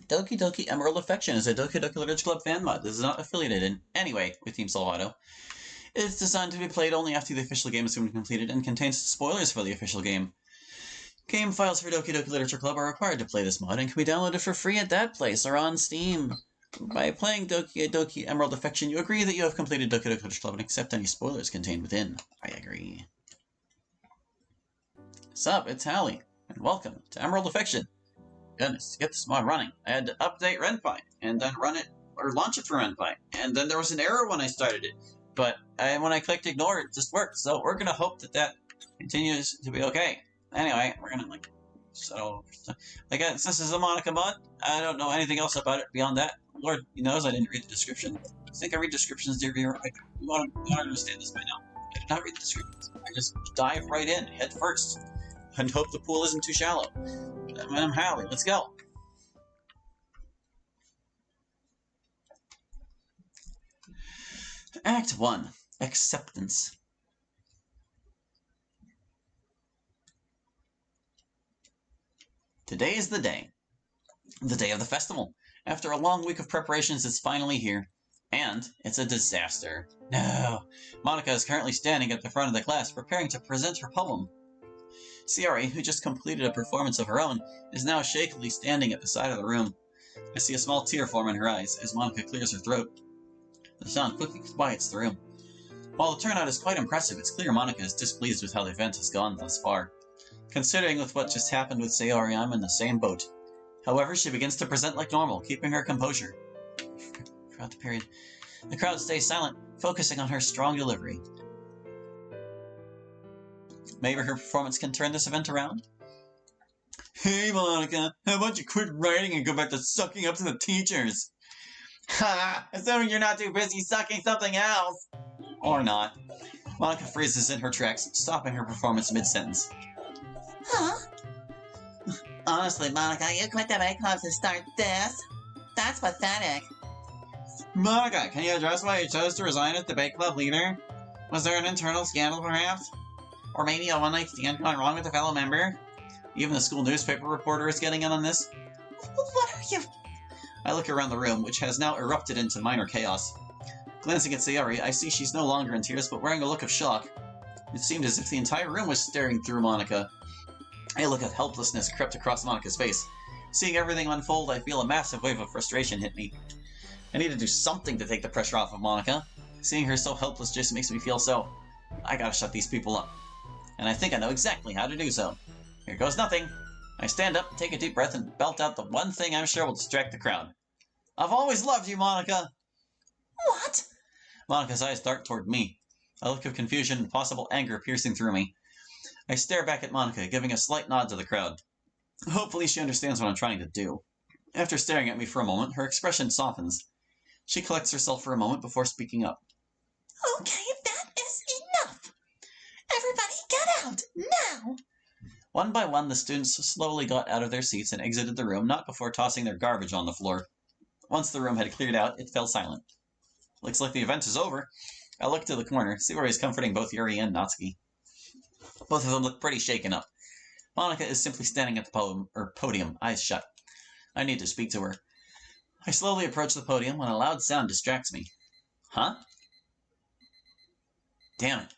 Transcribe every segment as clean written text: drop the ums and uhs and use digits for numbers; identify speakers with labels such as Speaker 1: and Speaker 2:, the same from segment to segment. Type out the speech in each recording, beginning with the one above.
Speaker 1: Doki Doki Emerald Affection is a Doki Doki Literature Club fan mod. This is not affiliated in any way with Team Salvato. It's designed to be played only after the official game has been completed and contains spoilers for the official game. Game files for Doki Doki Literature Club are required to play this mod and can be downloaded for free at that place or on Steam. By playing Doki Doki Emerald Affection, you agree that you have completed Doki Doki Literature Club and accept any spoilers contained within. I agree. Sup, it's Hallie, and welcome to Emerald Affection. Goodness, to get this mod running, I had to update RenPy, and then run it, or launch it from RenPy, and then there was an error when I started it, but when I clicked ignore, it just worked, so we're gonna hope that that continues to be okay. Anyway, we're gonna, this is a Monica mod. I don't know anything else about it beyond that. Lord knows I didn't read the description. I think I read descriptions, dear viewer. You want to understand this by now. I did not read the descriptions. I just dive right in, head first, and hope the pool isn't too shallow. I'm Hallie, let's go. Act 1. Acceptance. Today is the day. The day of the festival. After a long week of preparations, it's finally here. And it's a disaster. No. Monica is currently standing at the front of the class, preparing to present her poem. Ciari, who just completed a performance of her own, is now shakily standing at the side of the room. I see a small tear form in her eyes as Monica clears her throat. The sound quickly quiets the room. While the turnout is quite impressive, it's clear Monica is displeased with how the event has gone thus far. Considering with what just happened with Sayori, I'm in the same boat. However, she begins to present like normal, keeping her composure. Throughout the period, the crowd stays silent, focusing on her strong delivery. Maybe her performance can turn this event around? Hey Monica, how about you quit writing and go back to sucking up to the teachers? Ha! Assuming you're not too busy sucking something else! Or not. Monica freezes in her tracks, stopping her performance mid-sentence.
Speaker 2: Huh? Honestly, Monica, you quit the bake club to start this? That's pathetic.
Speaker 1: Monica, can you address why you chose to resign as the bake club leader? Was there an internal scandal, perhaps? Or maybe a one-night stand gone wrong with a fellow member? Even the school newspaper reporter is getting in on this?
Speaker 2: What are you...
Speaker 1: I look around the room, which has now erupted into minor chaos. Glancing at Sayori, I see she's no longer in tears, but wearing a look of shock. It seemed as if the entire room was staring through Monica. A look of helplessness crept across Monica's face. Seeing everything unfold, I feel a massive wave of frustration hit me. I need to do something to take the pressure off of Monica. Seeing her so helpless just makes me feel so... I gotta shut these people up. And I think I know exactly how to do so. Here goes nothing. I stand up, take a deep breath, and belt out the one thing I'm sure will distract the crowd. I've always loved you, Monica!
Speaker 2: What?
Speaker 1: Monica's eyes dart toward me, a look of confusion and possible anger piercing through me. I stare back at Monica, giving a slight nod to the crowd. Hopefully she understands what I'm trying to do. After staring at me for a moment, her expression softens. She collects herself for a moment before speaking up.
Speaker 2: Okay, that is enough! Everybody get out, now!
Speaker 1: One by one, the students slowly got out of their seats and exited the room, not before tossing their garbage on the floor. Once the room had cleared out, it fell silent. Looks like the event is over. I look to the corner, Sayori is comforting both Yuri and Natsuki. Both of them look pretty shaken up. Monica is simply standing at the podium, eyes shut. I need to speak to her. I slowly approach the podium when a loud sound distracts me. Huh? Damn it.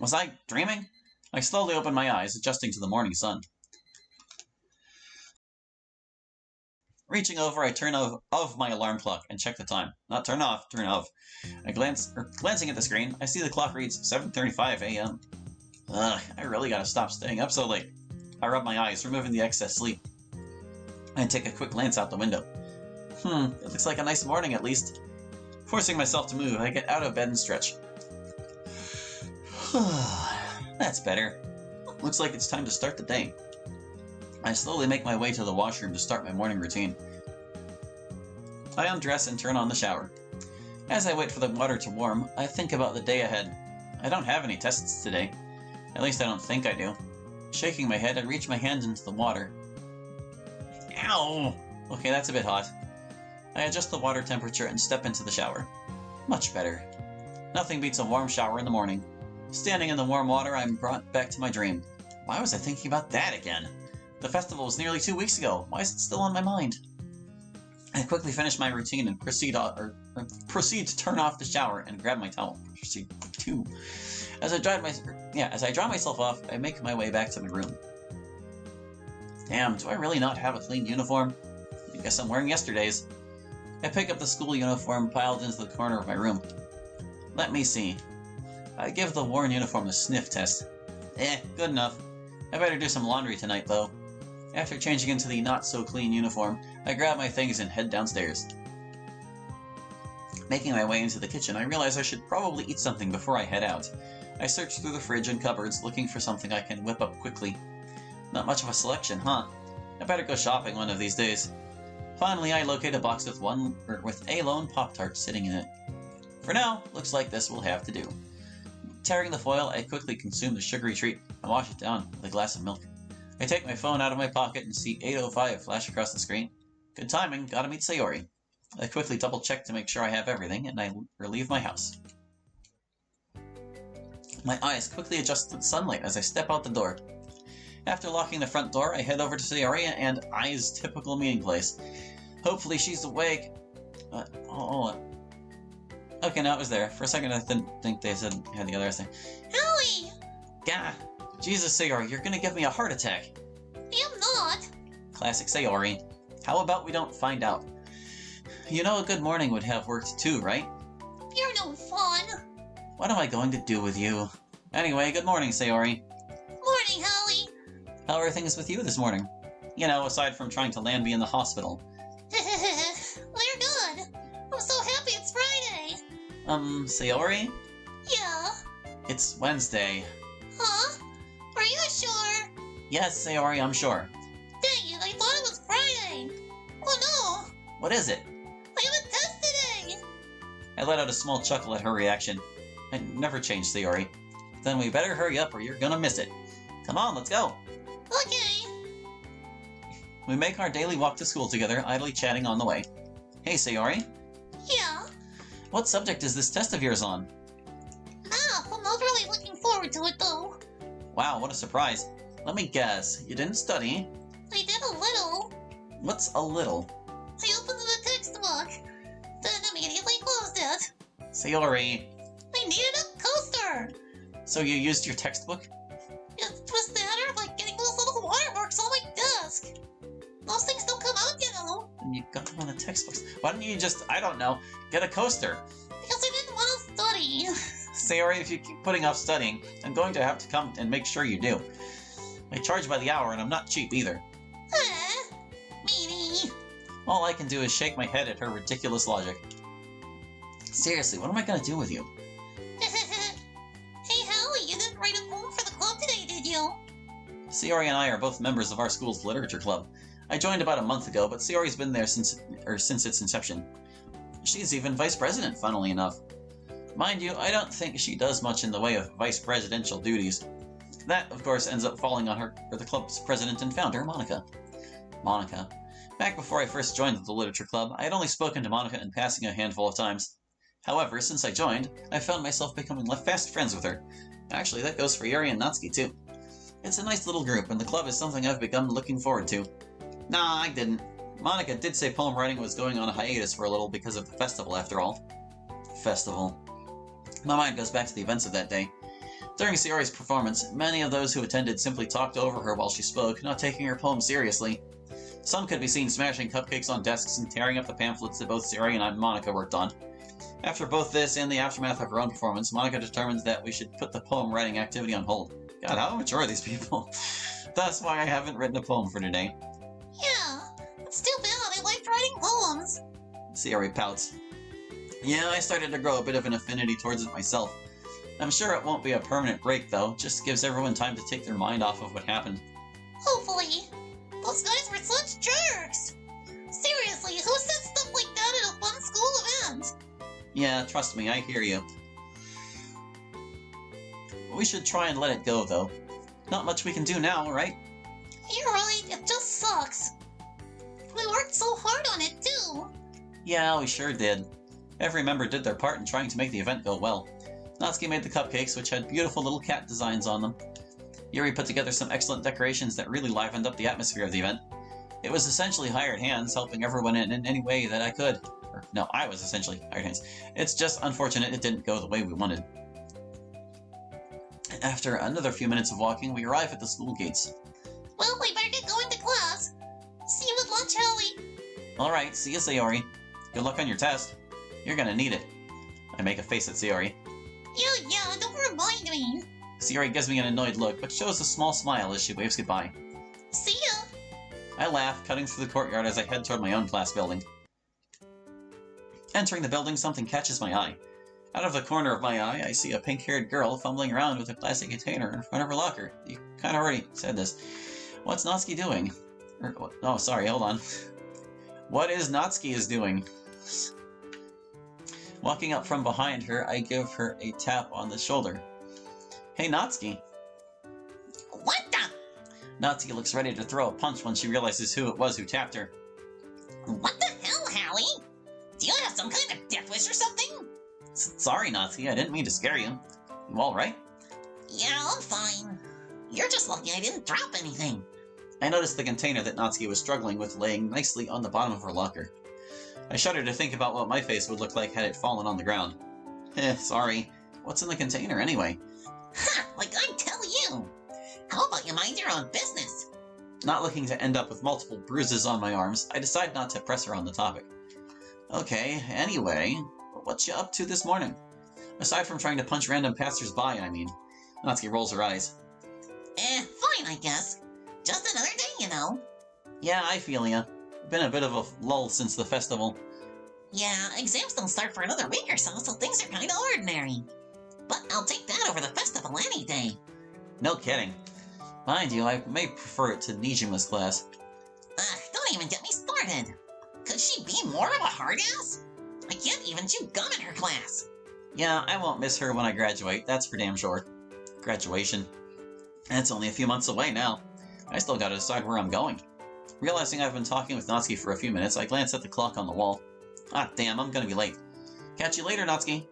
Speaker 1: Was I dreaming? I slowly open my eyes, adjusting to the morning sun. Reaching over, I turn off my alarm clock and check the time. Not turn off, turn off. Glancing at the screen, I see the clock reads 7:35 a.m. Ugh, I really gotta stop staying up so late. I rub my eyes, removing the excess sleep. I take a quick glance out the window. It looks like a nice morning at least. Forcing myself to move, I get out of bed and stretch. That's better. Looks like it's time to start the day. I slowly make my way to the washroom to start my morning routine. I undress and turn on the shower. As I wait for the water to warm, I think about the day ahead. I don't have any tests today. At least I don't think I do. Shaking my head, I reach my hand into the water. Ow! Okay, that's a bit hot. I adjust the water temperature and step into the shower. Much better. Nothing beats a warm shower in the morning. Standing in the warm water, I'm brought back to my dream. Why was I thinking about that again? The festival was nearly 2 weeks ago. Why is it still on my mind? I quickly finish my routine and proceed to turn off the shower and grab my towel. Proceed to. As I dry myself off, I make my way back to my room. Damn, do I really not have a clean uniform? I guess I'm wearing yesterday's. I pick up the school uniform piled into the corner of my room. Let me see. I give the worn uniform a sniff test. Good enough. I better do some laundry tonight, though. After changing into the not-so-clean uniform, I grab my things and head downstairs. Making my way into the kitchen, I realize I should probably eat something before I head out. I search through the fridge and cupboards, looking for something I can whip up quickly. Not much of a selection, huh? I better go shopping one of these days. Finally, I locate a box with a lone Pop-Tart sitting in it. For now, looks like this will have to do. Tearing the foil, I quickly consume the sugary treat and wash it down with a glass of milk. I take my phone out of my pocket and see 8:05 flash across the screen. Good timing, gotta meet Sayori. I quickly double-check to make sure I have everything, and I leave my house. My eyes quickly adjust to the sunlight as I step out the door. After locking the front door, I head over to Sayori and Ai's typical meeting place. Hopefully she's awake. Okay, now it was there. For a second I didn't think they had the other thing.
Speaker 2: Howie!
Speaker 1: Gah! Jesus, Sayori, you're gonna give me a heart attack.
Speaker 2: I'm not.
Speaker 1: Classic Sayori. How about we don't find out? You know a good morning would have worked too, right?
Speaker 2: You're no fun.
Speaker 1: What am I going to do with you? Anyway, good morning, Sayori.
Speaker 2: Morning, Howie.
Speaker 1: How are things with you this morning? You know, aside from trying to land me in the hospital.
Speaker 2: They're good. I'm so happy it's Friday.
Speaker 1: Sayori?
Speaker 2: Yeah?
Speaker 1: It's Wednesday.
Speaker 2: Huh? Are you sure?
Speaker 1: Yes, Sayori, I'm sure.
Speaker 2: Dang it, I thought it was Friday. Oh no!
Speaker 1: What is it?
Speaker 2: I have a test today!
Speaker 1: I let out a small chuckle at her reaction. I never change, Sayori. Then we better hurry up or you're gonna miss it. Come on, let's go.
Speaker 2: Okay.
Speaker 1: We make our daily walk to school together, idly chatting on the way. Hey, Sayori.
Speaker 2: Yeah?
Speaker 1: What subject is this test of yours on?
Speaker 2: Math. I'm not really looking forward to it though.
Speaker 1: Wow, what a surprise. Let me guess, you didn't study?
Speaker 2: I did a little.
Speaker 1: What's a little?
Speaker 2: I opened the textbook, then immediately closed it.
Speaker 1: Sayori.
Speaker 2: I needed a coaster!
Speaker 1: So you used your textbook?
Speaker 2: It was the matter of like getting those little watermarks on my desk. Those things don't come out, you know.
Speaker 1: And you got them on the textbooks. Why don't you just, I don't know, get a coaster?
Speaker 2: Because I didn't want to study.
Speaker 1: Sayori, if you keep putting off studying, I'm going to have to come and make sure you do. I charge by the hour and I'm not cheap either.
Speaker 2: Meanie.
Speaker 1: All I can do is shake my head at her ridiculous logic. Seriously, what am I going to do with you?
Speaker 2: Hey, Howie, you didn't write a poem for the club today, did you?
Speaker 1: Sayori and I are both members of our school's literature club. I joined about a month ago, but Sayori's been there since its inception. She's even vice president, funnily enough. Mind you, I don't think she does much in the way of vice presidential duties. That, of course, ends up falling on her, or the club's president and founder, Monica. Monica. Back before I first joined the literature club, I had only spoken to Monica in passing a handful of times. However, since I joined, I found myself becoming fast friends with her. Actually, that goes for Yuri and Natsuki, too. It's a nice little group, and the club is something I've begun looking forward to. Nah, I didn't. Monica did say poem writing was going on a hiatus for a little because of the festival, after all. Festival. My mind goes back to the events of that day. During Sayori's performance, many of those who attended simply talked over her while she spoke, not taking her poem seriously. Some could be seen smashing cupcakes on desks and tearing up the pamphlets that both Sayori and Monica worked on. After both this and the aftermath of her own performance, Monica determined that we should put the poem writing activity on hold. God, how mature are these people? That's why I haven't written a poem for today.
Speaker 2: Yeah, it's too bad. I liked writing poems.
Speaker 1: Sayori pouts. Yeah, I started to grow a bit of an affinity towards it myself. I'm sure it won't be a permanent break, though. Just gives everyone time to take their mind off of what happened.
Speaker 2: Hopefully. Those guys were such jerks. Seriously, who says stuff like that at a fun school event?
Speaker 1: Yeah, trust me, I hear you. We should try and let it go, though. Not much we can do now, right?
Speaker 2: You're right, it just sucks. We worked so hard on it, too.
Speaker 1: Yeah, we sure did. Every member did their part in trying to make the event go well. Natsuki made the cupcakes, which had beautiful little cat designs on them. Yuri put together some excellent decorations that really livened up the atmosphere of the event. It was essentially hired hands, helping everyone in any way that I could. Or, no, I was essentially hired hands. It's just unfortunate it didn't go the way we wanted. After another few minutes of walking, we arrive at the school gates.
Speaker 2: Well, we better get going to class. See you at lunch, Hallie.
Speaker 1: Alright, see you, Sayori. Good luck on your test. You're gonna need it. I make a face at Sayori.
Speaker 2: Yeah, don't remind me.
Speaker 1: Sayori gives me an annoyed look, but shows a small smile as she waves goodbye.
Speaker 2: See ya.
Speaker 1: I laugh, cutting through the courtyard as I head toward my own class building. Entering the building, something catches my eye. Out of the corner of my eye, I see a pink-haired girl fumbling around with a plastic container in front of her locker. You kind of already said this. What's Natsuki doing? Oh, sorry, hold on. What is Natsuki doing? Walking up from behind her, I give her a tap on the shoulder. Hey, Natsuki.
Speaker 2: What the?
Speaker 1: Natsuki looks ready to throw a punch when she realizes who it was who tapped her.
Speaker 2: What the hell, Hallie? Do you have some kind of death wish or something?
Speaker 1: Sorry, Natsuki, I didn't mean to scare you. You alright?
Speaker 2: Yeah, I'm fine. You're just lucky I didn't drop anything.
Speaker 1: I noticed the container that Natsuki was struggling with laying nicely on the bottom of her locker. I shudder to think about what my face would look like had it fallen on the ground. Sorry. What's in the container, anyway?
Speaker 2: Ha! Like I tell you! How about you mind your own business?
Speaker 1: Not looking to end up with multiple bruises on my arms, I decide not to press her on the topic. Okay, anyway, what you up to this morning? Aside from trying to punch random passers-by, I mean. Natsuki rolls her eyes.
Speaker 2: Fine, I guess. Just another day, you know.
Speaker 1: Yeah, I feel ya. Been a bit of a lull since the festival.
Speaker 2: Yeah, exams don't start for another week or so things are kinda ordinary. But I'll take that over the festival any day.
Speaker 1: No kidding. Mind you, I may prefer it to Nijima's class.
Speaker 2: Don't even get me started. Could she be more of a hard ass? I can't even chew gum in her class.
Speaker 1: Yeah, I won't miss her when I graduate, that's for damn sure. Graduation. It's only a few months away now. I still gotta decide where I'm going. Realizing I've been talking with Natsuki for a few minutes, I glance at the clock on the wall. Ah, damn, I'm gonna be late. Catch you later, Natsuki.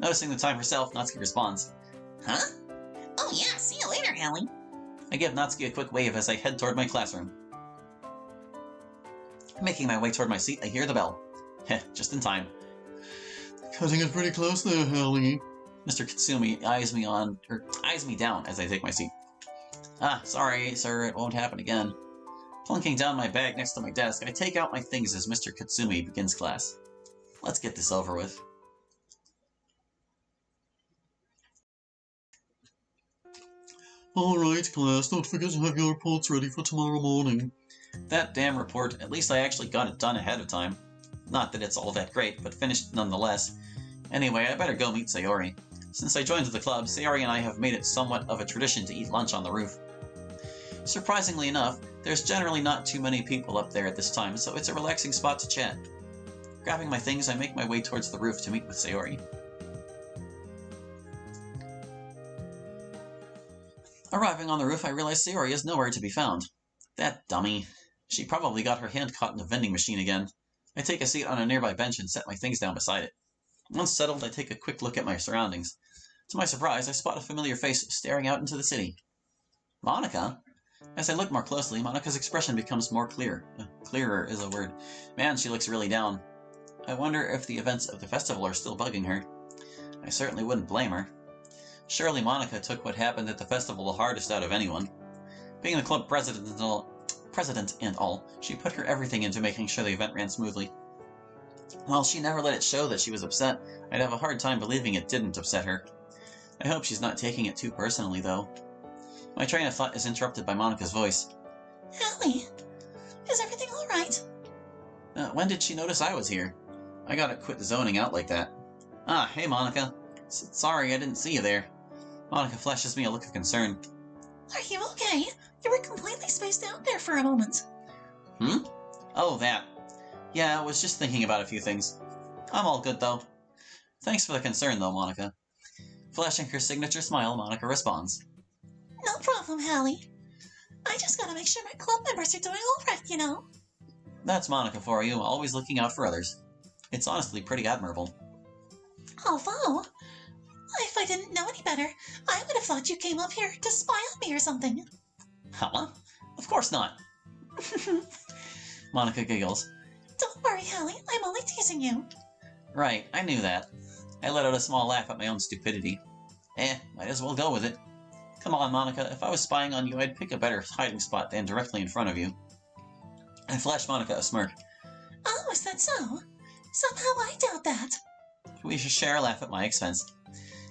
Speaker 1: Noticing the time herself, Natsuki responds.
Speaker 2: Huh? Oh yeah, see you later, Hallie.
Speaker 1: I give Natsuki a quick wave as I head toward my classroom. Making my way toward my seat, I hear the bell. Heh, just in time. Cutting it pretty close there, Hallie. Mr. Katsumi eyes me down as I take my seat. Ah, sorry, sir, it won't happen again. Plunking down my bag next to my desk, I take out my things as Mr. Katsumi begins class. Let's get this over with. Alright, class, don't forget to have your reports ready for tomorrow morning. That damn report, at least I actually got it done ahead of time. Not that it's all that great, but finished nonetheless. Anyway, I better go meet Sayori. Since I joined the club, Sayori and I have made it somewhat of a tradition to eat lunch on the roof. Surprisingly enough, there's generally not too many people up there at this time, so it's a relaxing spot to chat. Grabbing my things, I make my way towards the roof to meet with Sayori. Arriving on the roof, I realize Sayori is nowhere to be found. That dummy. She probably got her hand caught in the vending machine again. I take a seat on a nearby bench and set my things down beside it. Once settled, I take a quick look at my surroundings. To my surprise, I spot a familiar face staring out into the city. Monika? As I look more closely, Monika's expression becomes more clear. Clearer is a word. Man, she looks really down. I wonder if the events of the festival are still bugging her. I certainly wouldn't blame her. Surely Monika took what happened at the festival the hardest out of anyone. Being the club president and all, she put her everything into making sure the event ran smoothly. While she never let it show that she was upset, I'd have a hard time believing it didn't upset her. I hope she's not taking it too personally, though. My train of thought is interrupted by Monika's voice.
Speaker 2: Hallie, is everything alright?
Speaker 1: When did she notice I was here? I gotta quit zoning out like that. Ah, hey Monika. Sorry I didn't see you there. Monika flashes me a look of concern.
Speaker 2: Are you okay? You were completely spaced out there for a moment.
Speaker 1: Oh, that. Yeah, I was just thinking about a few things. I'm all good, though. Thanks for the concern, though, Monika. Flashing her signature smile, Monika responds.
Speaker 2: No problem, Hallie. I just gotta make sure my club members are doing alright, you know.
Speaker 1: That's Monika for you, always looking out for others. It's honestly pretty admirable.
Speaker 2: Although, if I didn't know any better, I would have thought you came up here to spy on me or something.
Speaker 1: Huh? Of course not. Monica giggles.
Speaker 2: Don't worry, Hallie. I'm only teasing you.
Speaker 1: Right, I knew that. I let out a small laugh at my own stupidity. Might as well go with it. Come on, Monica, if I was spying on you, I'd pick a better hiding spot than directly in front of you. I flashed Monica a smirk.
Speaker 2: Oh, is that so? Somehow I doubt that.
Speaker 1: We should share a laugh at my expense.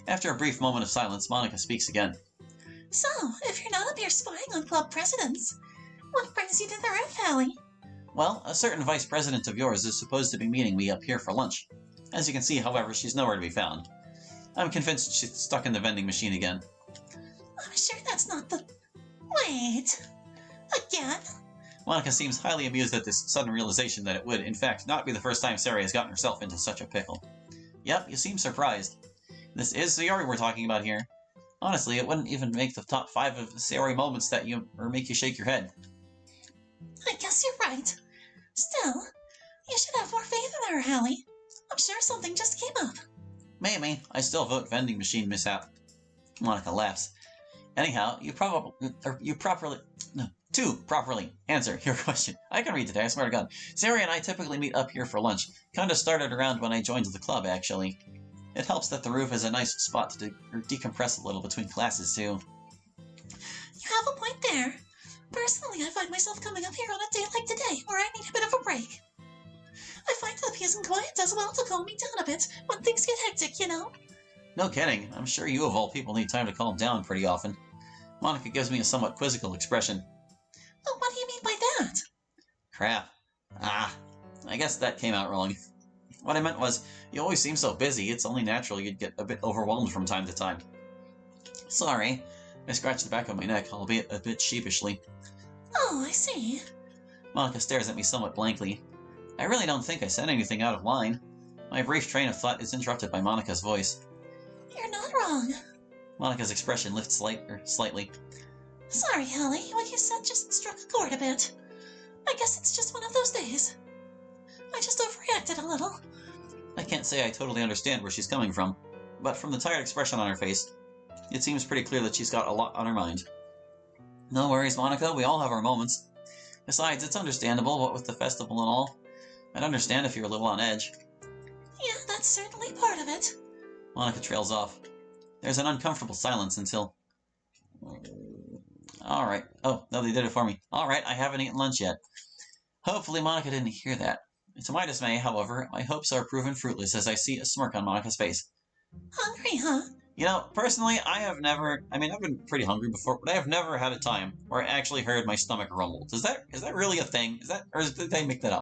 Speaker 1: After a brief moment of silence, Monica speaks again.
Speaker 2: So, if you're not up here spying on club presidents, what brings you to the roof, Hallie?
Speaker 1: Well, a certain vice president of yours is supposed to be meeting me up here for lunch. As you can see, however, she's nowhere to be found. I'm convinced she's stuck in the vending machine again.
Speaker 2: I'm sure that's not the... Wait. Again?
Speaker 1: Monica seems highly amused at this sudden realization that it would, in fact, not be the first time Sari has gotten herself into such a pickle. Yep, you seem surprised. This is Sayori we're talking about here. Honestly, it wouldn't even make the top 5 of Sayori moments that make you shake your head.
Speaker 2: I guess you're right. Still, you should have more faith in her, Hallie. I'm sure something just came up.
Speaker 1: Maybe. I still vote vending machine mishap. Monica laughs. Anyhow, to properly answer your question. I can read today, I swear to God. Sari and I typically meet up here for lunch. Kinda started around when I joined the club, actually. It helps that the roof is a nice spot to decompress a little between classes, too.
Speaker 2: You have a point there. Personally, I find myself coming up here on a day like today, where I need a bit of a break. I find the peace and quiet does well to calm me down a bit when things get hectic, you know?
Speaker 1: No kidding. I'm sure you of all people need time to calm down pretty often. Monica gives me a somewhat quizzical expression.
Speaker 2: Oh, what do you mean by that?
Speaker 1: Crap. I guess that came out wrong. What I meant was, you always seem so busy, it's only natural you'd get a bit overwhelmed from time to time. Sorry. I scratched the back of my neck, albeit a bit sheepishly.
Speaker 2: Oh, I see.
Speaker 1: Monica stares at me somewhat blankly. I really don't think I said anything out of line. My brief train of thought is interrupted by Monica's voice.
Speaker 2: You're not wrong.
Speaker 1: Monica's expression lifts slightly.
Speaker 2: Sorry, Hallie, what you said just struck a chord a bit. I guess it's just one of those days. I just overreacted a little.
Speaker 1: I can't say I totally understand where she's coming from, but from the tired expression on her face, it seems pretty clear that she's got a lot on her mind. No worries, Monica, we all have our moments. Besides, it's understandable, what with the festival and all. I'd understand if you're a little on edge.
Speaker 2: Yeah, that's certainly part of it.
Speaker 1: Monica trails off. There's an uncomfortable silence until... Alright. Oh, no, they did it for me. Alright, I haven't eaten lunch yet. Hopefully Monica didn't hear that. To my dismay, however, my hopes are proven fruitless as I see a smirk on Monica's face.
Speaker 2: Hungry, huh?
Speaker 1: You know, personally, I've been pretty hungry before, but I have never had a time where I actually heard my stomach rumble. Is that really a thing? Or did they make that up?